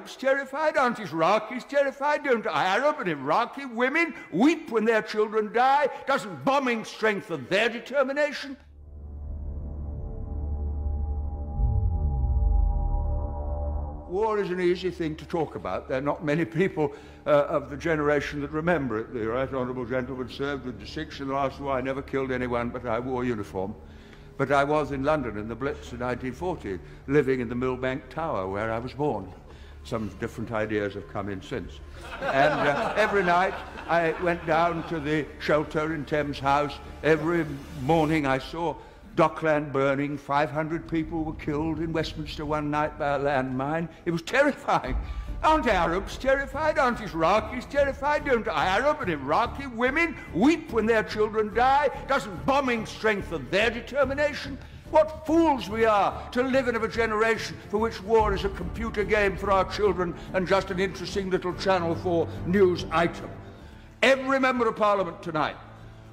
Arabs terrified? Aren't Iraqis terrified? Don't Arab and Iraqi women weep when their children die? Doesn't bombing strengthen their determination? War is an easy thing to talk about. There are not many people of the generation that remember it. The right honourable gentleman served with distinction in the last war. I never killed anyone, but I wore uniform. But I was in London in the Blitz in 1940, living in the Millbank Tower where I was born. Some different ideas have come in since. And every night I went down to the shelter in Thames House. Every morning I saw Dockland burning. 500 people were killed in Westminster one night by a landmine. It was terrifying. Aren't Arabs terrified? Aren't Iraqis terrified? Don't Arab and Iraqi women weep when their children die? Doesn't bombing strengthen their determination? What fools we are to live in a generation for which war is a computer game for our children and just an interesting little Channel 4 news item. Every member of Parliament tonight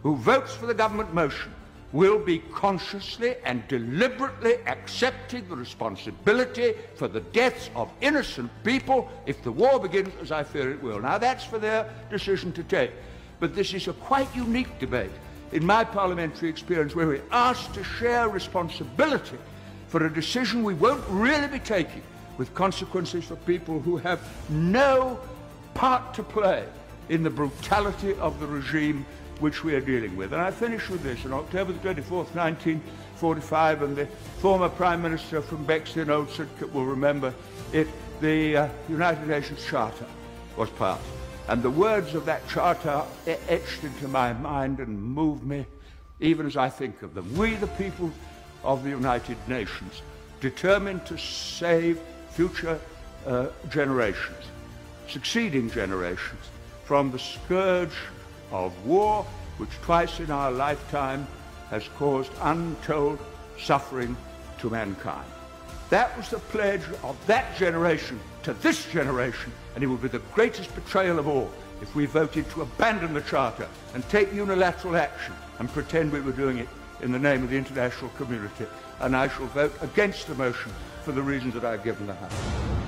who votes for the government motion will be consciously and deliberately accepting the responsibility for the deaths of innocent people if the war begins, as I fear it will. Now, that's for their decision to take. But this is a quite unique debate in my parliamentary experience where we're asked to share responsibility for a decision we won't really be taking with consequences for people who have no part to play in the brutality of the regime which we are dealing with. And I finish with this. On October the 24th, 1945, and the former Prime Minister from Bexley, Old Sidcup, will remember it, the United Nations Charter was passed. And the words of that charter are etched into my mind and move me even as I think of them. We, the people of the United Nations, determined to save future generations, succeeding generations, from the scourge of war, which twice in our lifetime has caused untold suffering to mankind. That was the pledge of that generation to this generation, and it would be the greatest betrayal of all if we voted to abandon the Charter and take unilateral action and pretend we were doing it in the name of the international community. And I shall vote against the motion for the reasons that I've given the House.